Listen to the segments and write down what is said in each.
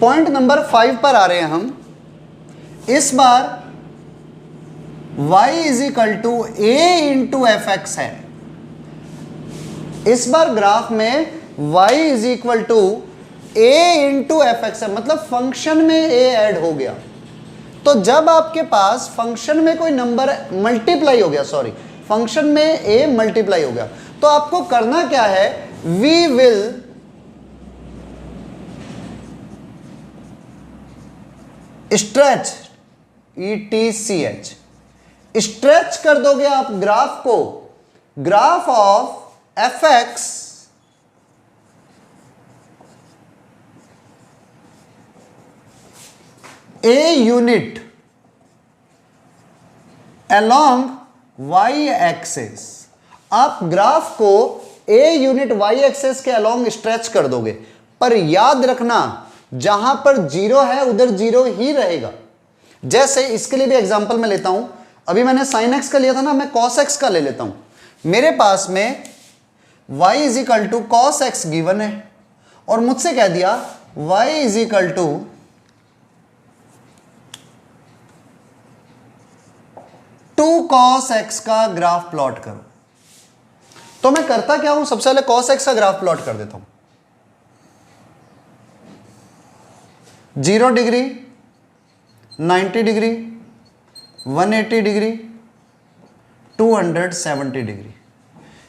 Point number 5 पर आ रहे हैं हम। इस बार y is equal to a into f x है। इस बार ग्राफ में y is equal to a into f x है, मतलब फंक्शन में a ऐड हो गया। तो जब आपके पास फंक्शन में कोई नंबर मल्टीप्लाई हो गया, सॉरी फंक्शन में a मल्टीप्लाई हो गया, तो आपको करना क्या है, we will stretch, ETCH, stretch कर दोगे आप ग्राफ को, graph of f x a unit along y axis. आप ग्राफ को ए यूनिट वाई एक्सेस के अलोंग स्ट्रेच कर दोगे, पर याद रखना जहां पर जीरो है उधर जीरो ही रहेगा। जैसे इसके लिए भी एग्जांपल मैं लेता हूं, अभी मैंने साइन एक्स का लिया था ना, मैं कॉस एक्स का ले लेता हूं। मेरे पास में y is equal to cos x given है और मुझसे कह दिया y is equal to two cos x का ग्राफ प्लॉट करो। तो मैं करता क्या हूं, सबसे पहले कॉस एक्स का ग्राफ प्लॉट कर देता हूं। 0 डिग्री, 90 डिग्री, 180 डिग्री, 270 डिग्री,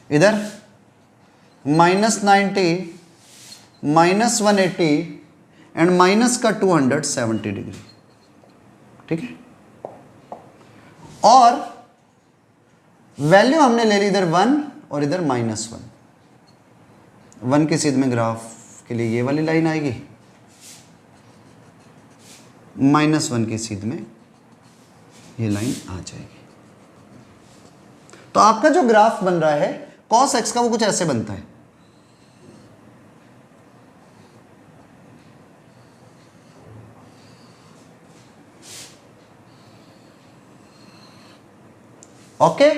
इधर -90, -180 एंड माइनस का 270 डिग्री, ठीक है। और वैल्यू हमने ले ली इधर 1 और इधर -1। 1 की सीध में ग्राफ के लिए ये वाली लाइन आएगी, -1 की सीध में ये लाइन आ जाएगी। तो आपका जो ग्राफ बन रहा है cos x का, वो कुछ ऐसे बनता है। ओके,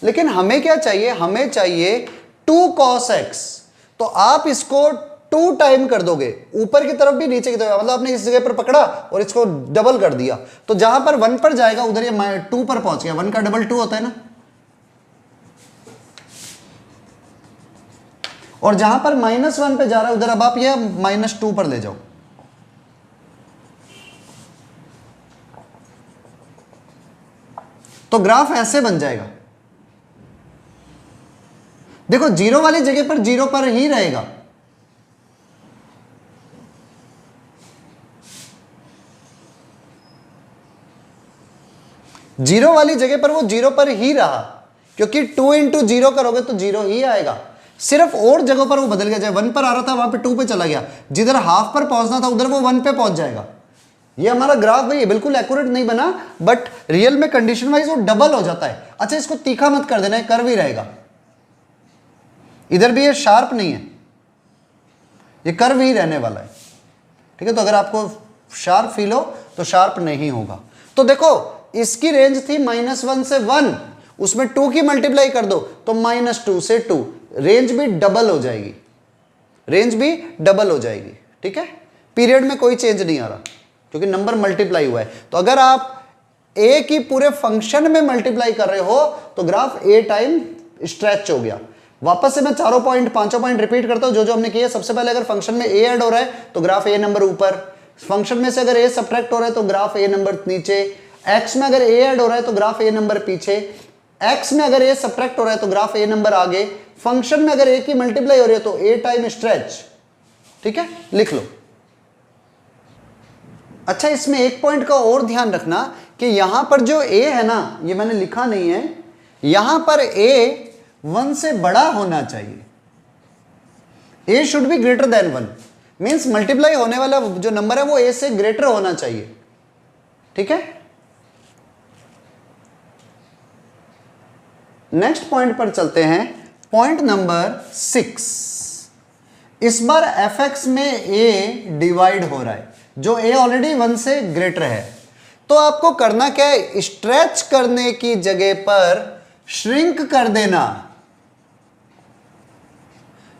लेकिन हमें क्या चाहिए, हमें चाहिए 2 cos x। तो आप इसको 2 टाइम कर दोगे, ऊपर की तरफ भी नीचे की तरफ, मतलब आपने इस जगह पर पकड़ा और इसको डबल कर दिया, तो जहां पर 1 पर जाएगा उधर ये 2 पर पहुंच गया। 1 का डबल 2 होता है ना। और जहां पर -1 पे जा रहा है उधर अब आप ये -2 पर ले जाओ। तो ग्राफ ऐसे बन जाएगा। देखो जीरो वाली जगह पर जीरो पर ही रहेगा, जीरो वाली जगह पर वो जीरो पर ही रहा, क्योंकि 2 इंटू 0 करोगे तो 0 ही आएगा। सिर्फ और जगहों पर वो बदल गया, चाहे 1 पर आ रहा था वहां पे 2 पे चला गया, जिधर हाफ पर पहुंचना था उधर वो 1 पे पहुंच जाएगा। ये हमारा ग्राफ भाई बिल्कुल एक्यूरेट नहीं बना, बट रियल में कंडीशन वाइज वो डबल हो जाता है। अच्छा, इसको तीखा मत कर देना, कर्व ही रहेगा। इधर भी ये शार्प नहीं है, ये कर्व ही रहने वाला है, ठीक है। तो अगर आपको शार्प फील हो तो शार्प नहीं होगा। तो देखो इसकी रेंज थी -1 से 1, उसमें 2 की मल्टीप्लाई कर दो तो -2 से 2, रेंज भी डबल हो जाएगी, रेंज भी डबल हो जाएगी, ठीक है। पीरियड में कोई चेंज नहीं आ रहा क्योंकि नंबर मल्टीप्लाई हुआ है। तो अगर आप a की पूरे फंक्शन में मल्टीप्लाई कर रहे हो तो ग्राफ a टाइम स्ट्रेच हो गया। वापस से मैं चारों पॉइंट, पांचों पॉइंट रिपीट करता हूं जो हमने किया। सबसे पहले अगर फंक्शन में a ऐड हो रहा है तो ग्राफ a नंबर ऊपर, फंक्शन में से अगर a सब्ट्रैक्ट हो रहा है तो ग्राफ a नंबर नीचे, x में अगर a ऐड हो रहा है तो ग्राफ a नंबर पीछे, x में अगर a सब्ट्रैक्ट हो रहा है तो ग्राफ a नंबर आगे, फंक्शन में अगर a की मल्टीप्लाई हो रही है तो a टाइम स्ट्रेच, ठीक है, लिख लो। अच्छा, इसमें एक पॉइंट का और ध्यान रखना कि यहां पर जो a है ना, ये मैंने लिखा नहीं है, यहां पर a 1 से बड़ा होना चाहिए। a should be greater than 1, means multiply होने वाला जो नंबर है वो a से ग्रेटर होना चाहिए, ठीक है। नेक्स्ट पॉइंट पर चलते हैं, पॉइंट नंबर 6। इस बार fx में a डिवाइड हो रहा है, जो a ऑलरेडी 1 से ग्रेटर है। तो आपको करना क्या है, स्ट्रेच करने की जगह पर श्रिंक कर देना।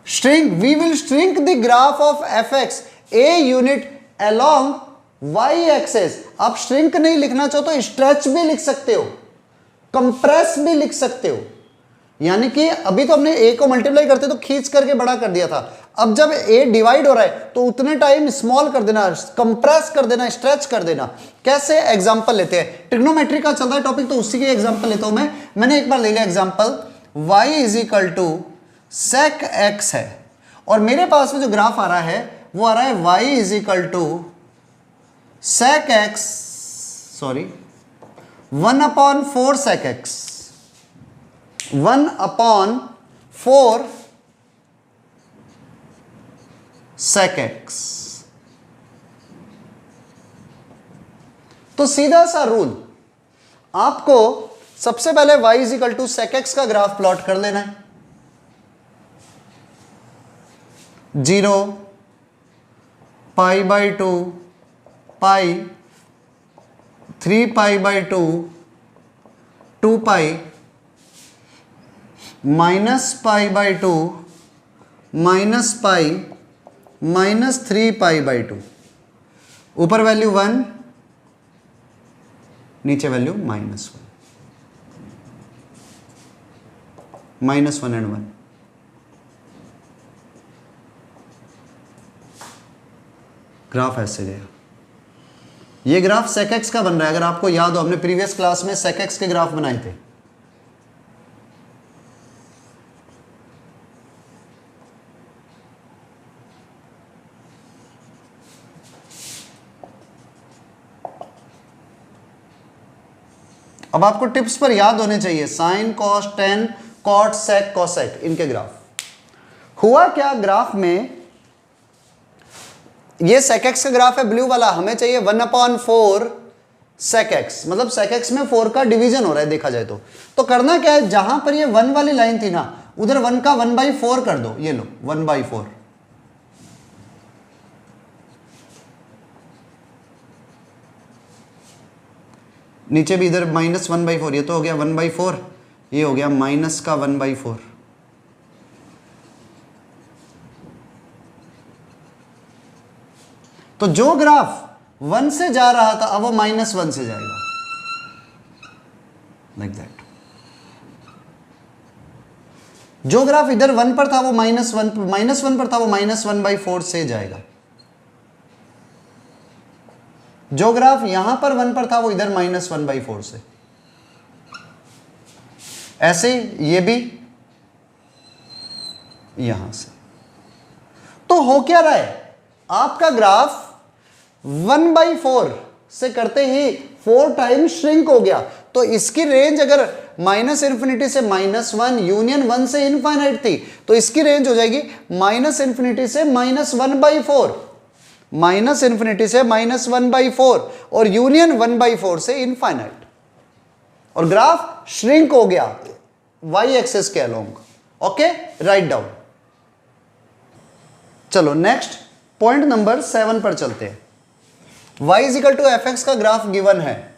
Shrink, we will shrink the graph of fx a unit along y axis. आप श्रिंक नहीं लिखना चाहो तो स्ट्रेच भी लिख सकते हो, कंप्रेस भी लिख सकते हो। यानी कि अभी तो हमने a को मल्टीप्लाई करते तो खींच करके बड़ा कर दिया था, अब जब a डिवाइड हो रहा है तो उतने टाइम स्मॉल कर देना, कंप्रेस कर देना, स्ट्रेच कर देना। कैसे? एग्जांपल लेते हैं, ट्रिग्नोमेट्री का चल रहा है टॉपिक तो उसी के एग्जांपल लेता हूं मैंने एक बार ले लिया example, y is equal to sec x है और मेरे पास में जो ग्राफ आ रहा है वो आ रहा है y is equal to sec x, sorry 1/4 sec x, 1/4 sec x। तो सीधा सा रूल, आपको सबसे पहले y is equal to sec x का ग्राफ प्लॉट कर लेना है। 0 π/2 pi 3 π/2 2 pi minus π/2 minus pi minus 3 π/2, ऊपर वैल्यू 1 नीचे वैल्यू -1, -1 एंड 1। ग्राफ ऐसे गया। ये ग्राफ sec x का बन रहा है, अगर आपको याद हो हमने प्रीवियस क्लास में sec x के ग्राफ बनाए थे। अब आपको टिप्स पर याद होने चाहिए, sign, cos, ten, cot, sec, cosec, इनके ग्राफ। हुआ क्या ग्राफ में, ये sec x का ग्राफ है ब्लू वाला, हमें चाहिए 1/4 sec x, मतलब sec x में 4 का डिवीजन हो रहा है देखा जाए तो करना क्या है, जहां पर ये 1 वाली लाइन थी ना उधर 1 का 1/4 कर दो, ये लो 1/4। नीचे भी इधर -1/4, ये तो हो गया 1/4, ये हो गया माइनस का 1/4। तो जो ग्राफ 1 से जा रहा था अब वो -1 से जाएगा, लाइक दैट। जो ग्राफ इधर 1 पर था वो -1 पर था वो -1/4 से जाएगा। जो ग्राफ यहां पर 1 पर था वो इधर -1/4 से। ऐसे ये भी यहां से। तो हो क्या रहा है, आपका ग्राफ 1/4 से करते ही 4 टाइम श्रिंक हो गया। तो इसकी रेंज अगर -∞ से -1 यूनियन 1 से इनफाइनाइट थी तो इसकी रेंज हो जाएगी -∞ से -1/4, -∞ से -1/4 और यूनियन 1/4 से इनफाइनाइट। और ग्राफ श्रिंक हो गया y एक्सिस के अलोंग। Okay, right down. चलो नेक्स्ट पॉइंट नंबर 7 पर चलते हैं। y is equal to f x का ग्राफ गिवन है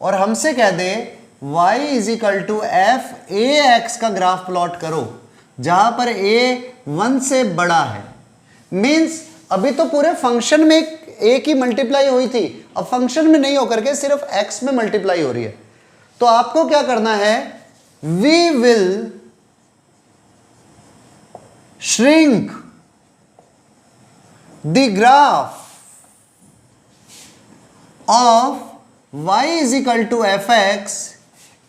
और हमसे कह दे y is equal to f a x का ग्राफ प्लॉट करो जहां पर a 1 से बड़ा है। मींस अभी तो पूरे फंक्शन में a की मल्टीप्लाई हुई थी, अब फंक्शन में नहीं होकर के सिर्फ x में मल्टीप्लाई हो रही है। तो आपको क्या करना है, we will shrink the graph of y is equal to fx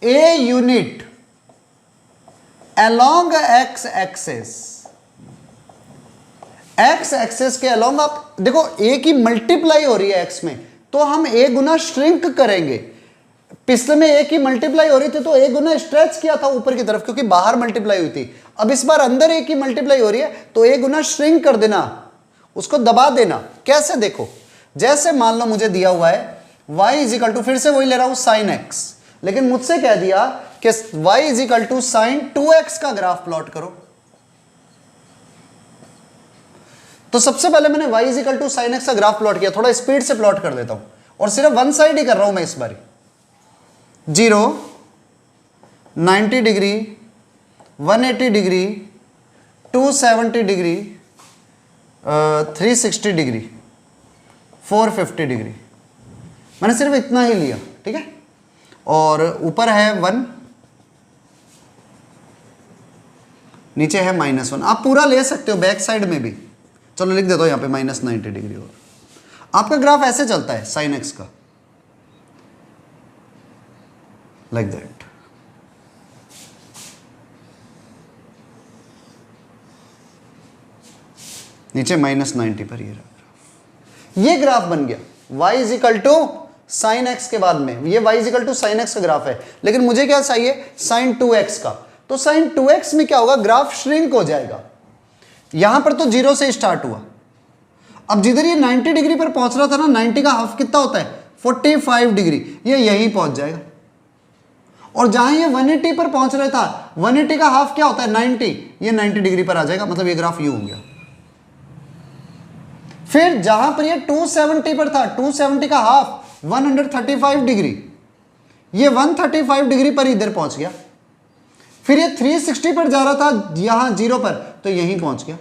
a unit along x axis। x axis के अलोंग आप देखो a की मल्टीप्लाई हो रही है x में तो हम a गुना श्रिंक करेंगे। पिछले में a की मल्टीप्लाई हो रही थी तो a गुना स्ट्रेच किया था ऊपर की तरफ क्योंकि बाहर मल्टीप्लाई हुई थी। अब इस बार अंदर a की मल्टीप्लाई हो रही है तो a गुना श्रिंक कर देना, उसको दबा देना। कैसे, देखो जैसे मान लो मुझे दिया हुआ है y इज इक्वल टू, फिर से वही ले रहा हूं sin x, लेकिन मुझसे कह दिया कि y is equal to sin 2x का ग्राफ प्लॉट करो। तो सबसे पहले मैंने y is equal to sin x का ग्राफ प्लॉट किया, थोड़ा स्पीड से प्लॉट कर देता हूं और सिर्फ वन साइड ही कर रहा हूं मैं इस बार। 0 90 degree 180 degree 270 degree 360 degree 450 degree, मैंने सिर्फ इतना ही लिया, ठीक है। और ऊपर है 1, नीचे है -1। आप पूरा ले सकते हो बैक साइड में भी, चलो लिख देता हूं यहां पे -90 डिग्री। और आपका ग्राफ ऐसे चलता है sin x का, लाइक दैट। नीचे -90 पर ये ग्राफ बन गया y is equal to sine x के बाद में, ये y is equal to sine x का ग्राफ है। लेकिन मुझे क्या चाहिए, साइन 2x का। तो साइन 2x में क्या होगा, ग्राफ श्रिंक हो जाएगा। यहां पर तो 0 से स्टार्ट हुआ, अब जिधर ये 90 डिग्री पर पहुंच रहा था ना, 90 का हाफ कितना होता है, 45 डिग्री, ये यहीं पहुंच जाएगा। और जहां ये 180 पर पहुंच रहा था, 180 का हाफ क्या होता है, 90, ये 90 डिग्री पर आ जाएगा, मतलब ये ग्राफ यू हो गया। फिर जहां पर ये 270 पर था, 270 का हाफ 135 डिग्री, ये 135 डिग्री पर इधर पहुंच गया। फिर ये 360 पर जा रहा था यहां 0 पर, तो यहीं पहुंच गया।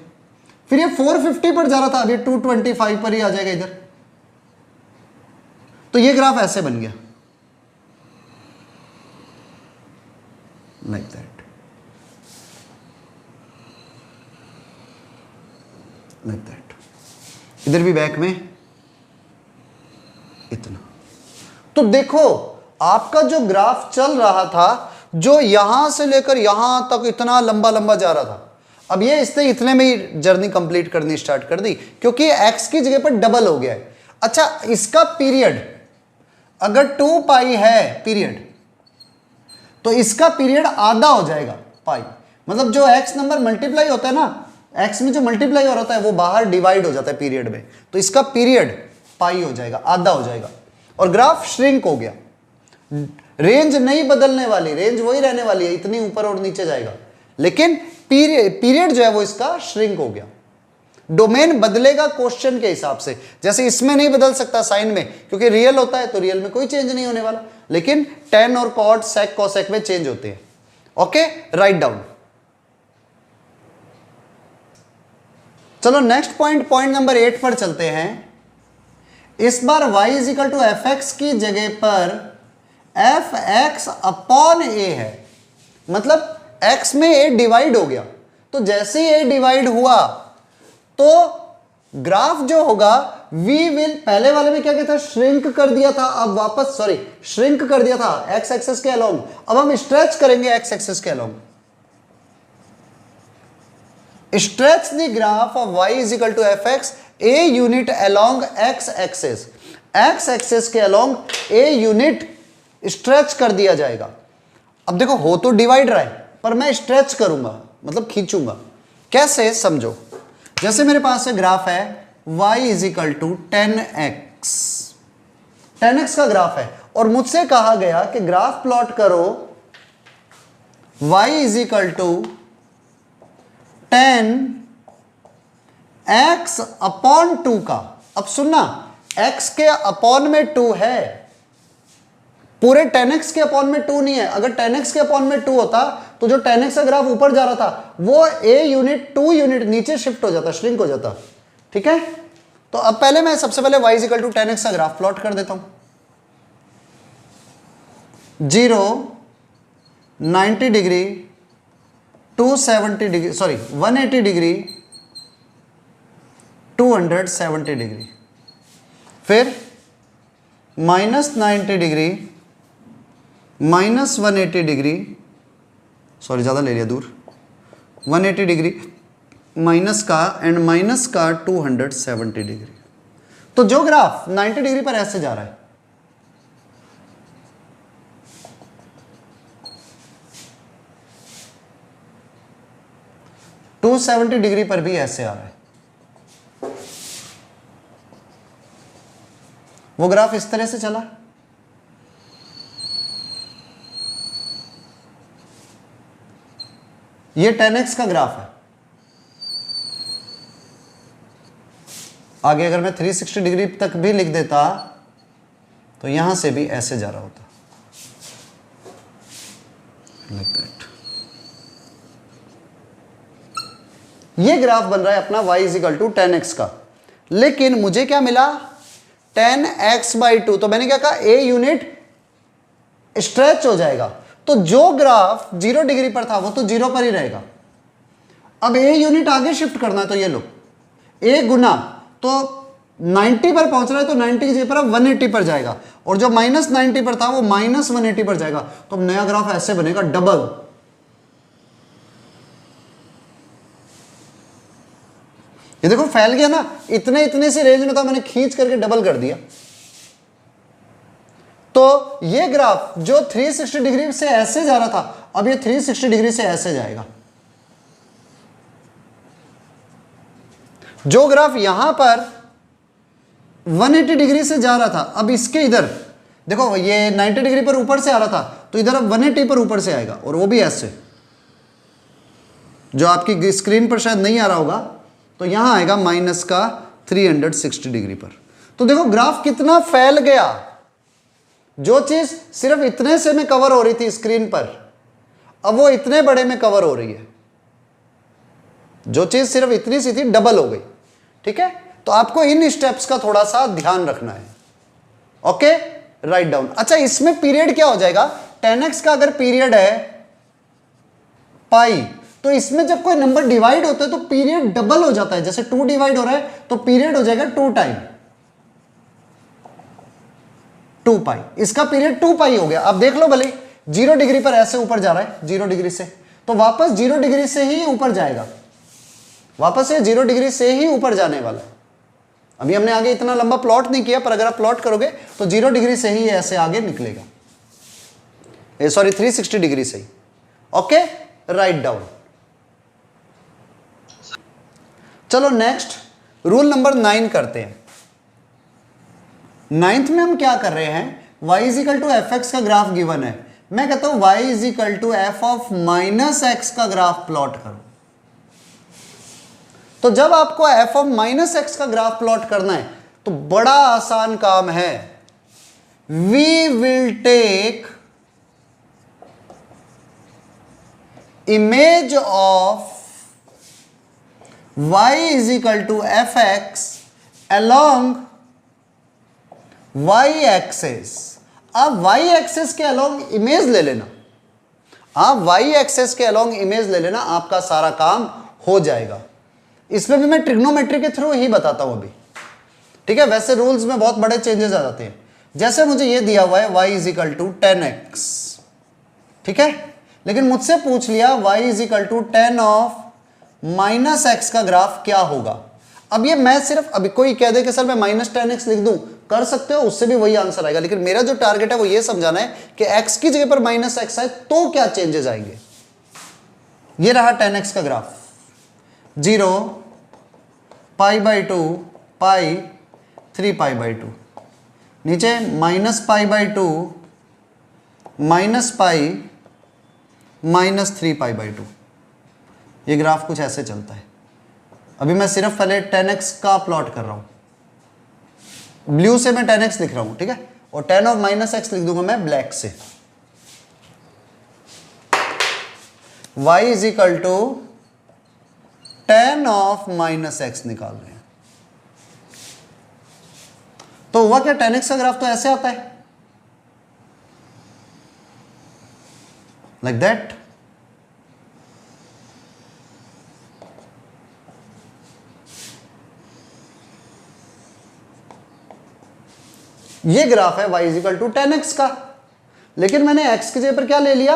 फिर ये 450 पर जा रहा था, अब ये 225 पर ही आ जाएगा इधर। तो ये ग्राफ ऐसे बन गया, लाइक दैट, लाइक दैट। इधर भी बैक में इतना। तो देखो आपका जो ग्राफ चल रहा था, जो यहां से लेकर यहां तक इतना लंबा लंबा जा रहा था, अब ये इसने इतने में ही जर्नी कंप्लीट करनी स्टार्ट कर दी, क्योंकि x की जगह पर डबल हो गया है। अच्छा, इसका पीरियड अगर 2 पाई है पीरियड, तो इसका पीरियड आधा हो जाएगा पाई। मतलब जो x नंबर मल्टीप्लाई होता है ना, x में जो मल्टीप्लाई हो रहा है वो बाहर डिवाइड हो जाता है पीरियड में, तो इसका पीरियड पाई हो जाएगा, आधा हो जाएगा। और ग्राफ श्रिंक हो गया। रेंज नहीं बदलने वाली, रेंज वही रहने वाली है, इतनी ऊपर और नीचे जाएगा, लेकिन पीरियड जो है वो इसका श्रिंक हो गया। डोमेन बदलेगा क्वेश्चन के हिसाब से, जैसे इसमें नहीं बदल सकता साइन में, क्योंकि रियल होता है, तो रियल में कोई चेंज नहीं होने वाला, लेकिन टेन और कॉट सेक कोसेक में चेंज होते हैं। Okay, right down. चलो नेक्स्ट पॉइंट नंबर 8 पर चलते हैं। इस बार y is equal to f x की जगह पर एफ एक्स अपॉन ए है, मतलब x में a डिवाइड हो गया। तो जैसे ही a डिवाइड हुआ तो ग्राफ जो होगा v विल, पहले वाले में क्या कहता है, श्रिंक कर दिया था, अब वापस श्रिंक कर दिया था x एक्सेस के अलोंग, अब हम स्ट्रेच करेंगे x एक्सेस के along. Stretch the graph of y is equal to f x a unit along x axis, x axis के अलोंग a यूनिट स्ट्रेच कर दिया जाएगा। अब देखो हो तो डिवाइड रहा है, पर मैं स्ट्रेच करूंगा, मतलब खींचूंगा। कैसे, समझो। जैसे मेरे पास से ग्राफ है y is equal to 10x, 10x का ग्राफ है, और मुझसे कहा गया कि ग्राफ प्लॉट करो y is equal to 10x upon 2 का। अब सुनना, x के अपॉन में 2 है, पूरे 10x के अपॉन में 2 नहीं है। अगर 10x के अपॉन में 2 होता तो जो 10x का ग्राफ ऊपर जा रहा था वो a यूनिट 2 यूनिट नीचे शिफ्ट हो जाता, श्रिंक हो जाता। ठीक है, तो अब पहले मैं सबसे पहले y इक्वल टू 10x का ग्राफ प्लॉट कर देता हूं। 0, 90 degree, 270 degree, sorry 180 degree, 270 degree, फिर -90 डिग्री, -180 डिग्री, सॉरी ज़्यादा ले लिया दूर, 180 डिग्री माइनस का एंड माइनस का 270 डिग्री। तो जो ग्राफ 90 डिग्री पर ऐसे जा रहा है, टू 270 डिग्री पर भी ऐसे आ रहा है, वो ग्राफ इस तरह से चला। ये 10x का ग्राफ है। आगे अगर मैं 360 डिग्री तक भी लिख देता तो यहां से भी ऐसे जा रहा होता, लाइक दैट। ये ग्राफ बन रहा है अपना y is equal to 10x का, लेकिन मुझे क्या मिला, 10x/2, तो मैंने क्या कहा, ए यूनिट स्ट्रेच हो जाएगा। तो जो ग्राफ 0 डिग्री पर था वो तो 0 पर ही रहेगा। अब ए यूनिट आगे शिफ्ट करना है, तो ये लो ए गुना, तो 90 पर पहुंच रहा है तो 90 की जगह पर अब 180 पर जाएगा, और जो -90 पर था वो -180 पर जाएगा। तो अब नया ग्राफ ऐसे बनेगा, डबल। ये देखो फैल गया ना, इतने इतने से रेंज में था, मैंने खींच करके डबल कर दिया। तो ये ग्राफ जो 360 डिग्री से ऐसे जा रहा था, अब ये 360 डिग्री से ऐसे जाएगा। जो ग्राफ यहां पर 180 डिग्री से जा रहा था, अब इसके इधर देखो, ये 90 डिग्री पर ऊपर से आ रहा था, तो इधर अब 180 पर ऊपर से आएगा, और वो भी ऐसे, जो आपकी स्क्रीन पर शायद नहीं आ रहा होगा, तो यहां आएगा -360 डिग्री पर। तो देखो ग्राफ कितना फैल गया। जो चीज सिर्फ इतने से में कवर हो रही थी स्क्रीन पर, अब वो इतने बड़े में कवर हो रही है। जो चीज सिर्फ इतनी सी थी डबल हो गई। ठीक है, तो आपको इन स्टेप्स का थोड़ा सा ध्यान रखना है। Okay, write down. अच्छा, इसमें पीरियड क्या हो जाएगा, 10x का अगर पीरियड है पाई, तो इसमें जब कोई नंबर डिवाइड होता है तो पीरियड डबल हो जाता है। जैसे 2 डिवाइड हो रहा है तो पीरियड हो जाएगा 2 टाइम 2 पाई। इसका पीरियड 2 पाई हो गया। अब देख लो भले 0 डिग्री पर ऐसे ऊपर जा रहा है, 0 डिग्री से, तो वापस 0 डिग्री से ही ऊपर जाएगा, वापस से 0 डिग्री से ही ऊपर जाने वाला है। अभी हमने आगे इतना लंबा प्लॉट नहीं किया, पर अगर आप प्लॉट करोगे तो 0 डिग्री से ही ऐसे आगे निकलेगा, सॉरी 360 डिग्री से ही। Okay, right down. चलो नेक्स्ट रूल नंबर 9 करते हैं। 9th में हम क्या कर रहे हैं, y is equal to f x का ग्राफ गिवन है। मैं कहता हूं y is equal to f of -x का ग्राफ प्लॉट करो। तो जब आपको f ऑफ -x का ग्राफ प्लॉट करना है तो बड़ा आसान काम है। We will take image of y is equal to f x along y axis. आप y एक्सेस के अलोंग इमेज ले लेना, आप y एक्सेस के अलोंग इमेज ले लेना, आपका सारा काम हो जाएगा। इसमें भी मैं ट्रिग्नोमेट्री के थ्रू ही बताता हूं अभी। ठीक है, वैसे रूल्स में बहुत बड़े चेंजेस आ जाते हैं। जैसे मुझे ये दिया हुआ है y is equal to 10x, ठीक है, लेकिन मुझसे पूछ लिया y is equal to 10 of -x का ग्राफ क्या होगा। अब ये मैं सिर्फ, अभी कोई कह दे कि सर मैं -10x लिख दूं, कर सकते हो, उससे भी वही आंसर आएगा, लेकिन मेरा जो टारगेट है वो ये समझाना है कि x की जगह पर -x आए तो क्या चेंजेस आएंगे। ये रहा 10x का ग्राफ, 0 π/2 पाई 3π/2, नीचे -π/2 -π -3π/2। ये ग्राफ कुछ ऐसे चलता है। अभी मैं सिर्फ पहले 10x का प्लॉट कर रहा हूं, ब्लू से मैं 10x लिख रहा हूं, ठीक है, और 10 ऑफ -x लिख दूंगा मैं ब्लैक से। y is equal to 10 of -x निकाल रहे हैं। तो हुआ क्या, 10x का ग्राफ तो ऐसे आता है, लाइक दैट। ये ग्राफ है y इजिकल टू 10x का, लेकिन मैंने x की जगह पर क्या ले लिया,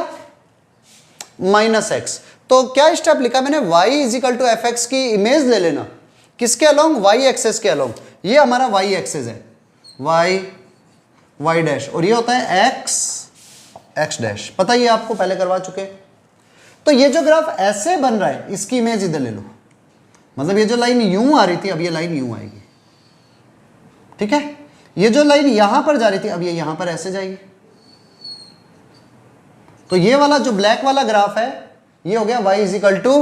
-x। तो क्या स्टेप लिखा मैंने, y is equal to f x की इमेज ले लेना, किसके अलोंग, y एक्सेस के अलोंग। ये हमारा y एक्सेस है, y डैश, और ये होता है x डैश, पता ही आपको, पहले करवा चुके। तो ये जो ग्राफ ऐसे बन रहा है, इसकी इमेज इधर ले लो, मतलब ये जो लाइन यूं आ रही थी अब ये लाइन यूं आएगी, ठीक है। ये जो लाइन यहां पर जा रही थी अब ये यहां पर ऐसे जाएगी। तो ये वाला जो ब्लैक वाला ग्राफ है ये हो गया y is equal to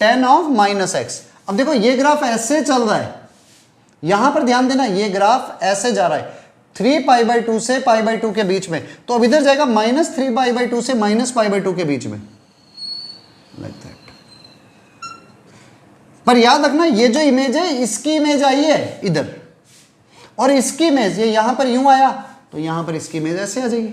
10 of -x। अब देखो ये ग्राफ ऐसे चल रहा है, यहां पर ध्यान देना, ये ग्राफ ऐसे जा रहा है 3π/2 से π/2 के बीच में, तो अब इधर जाएगा -3π/2 से -π/2 के बीच में, लाइक दैट। पर याद रखना ये जो इमेज है इसकी इमेज आई है इधर, और इसकी इमेज ये यहां पर यूं आया तो यहां पर इसकी इमेज ऐसे आ जाएगी।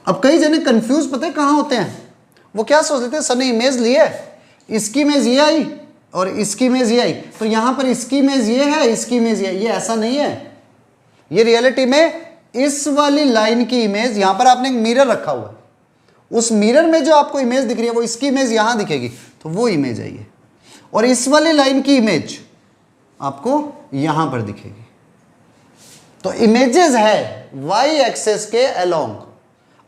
अब कई जने कंफ्यूज पता है कहां होते हैं, वो क्या सोच लेते हैं सर ने इमेज ली है, इसकी इमेज ये आई और इसकी इमेज ये आई, तो यहां पर इसकी इमेज ये है, इसकी इमेज ये ऐसा नहीं है। ये रियलिटी में इस वाली लाइन की इमेज, यहां पर आपने एक मिरर रखा हुआ है, उस मिरर में जो आपको इमेज दिख रही है वो इसकी इमेज यहां दिखेगी, तो वो इमेज है ये, और इस वाली लाइन की इमेज आपको यहां पर दिखेगी। तो इमेजेस है वाई एक्सेस के अलोंग।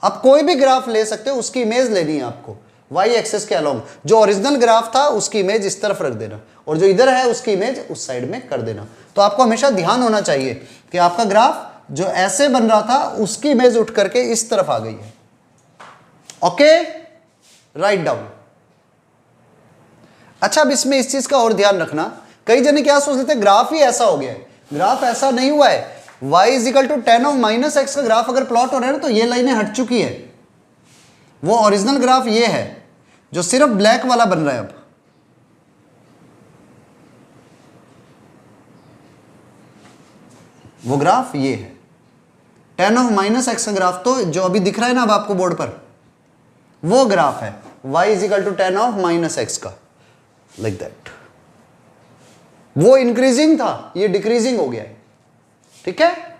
आप कोई भी ग्राफ ले सकते हो, उसकी इमेज लेनी है आपको वाई एक्सेस के अलोंग। जो ओरिजिनल ग्राफ था उसकी इमेज इस तरफ रख देना, और जो इधर है उसकी इमेज उस साइड में कर देना। तो आपको हमेशा ध्यान होना चाहिए कि आपका ग्राफ जो ऐसे बन रहा था उसकी इमेज उठ करके इस तरफ आ गई है। Okay, write down. अच्छा, अब इसमें इस चीज का और ध्यान रखना, कई जने क्या सोच लेते हैं ग्राफ ही ऐसा हो गया है। ग्राफ ऐसा नहीं हुआ है। y is equal to ten of minus x का ग्राफ अगर प्लॉट हो रहा है ना, तो ये लाइनें हट चुकी है। वो ओरिजिनल ग्राफ ये है जो सिर्फ ब्लैक वाला बन रहा है। अब वो ग्राफ ये है, टेन ऑफ माइनस एक्स का ग्राफ, तो जो अभी दिख रहा है ना अब आपको बोर्ड पर, वो ग्राफ है y is equal to ten of minus x का, लाइक दैट। वो इंक्रीजिंग था, ये डिक्रीजिंग हो गया है। ठीक है।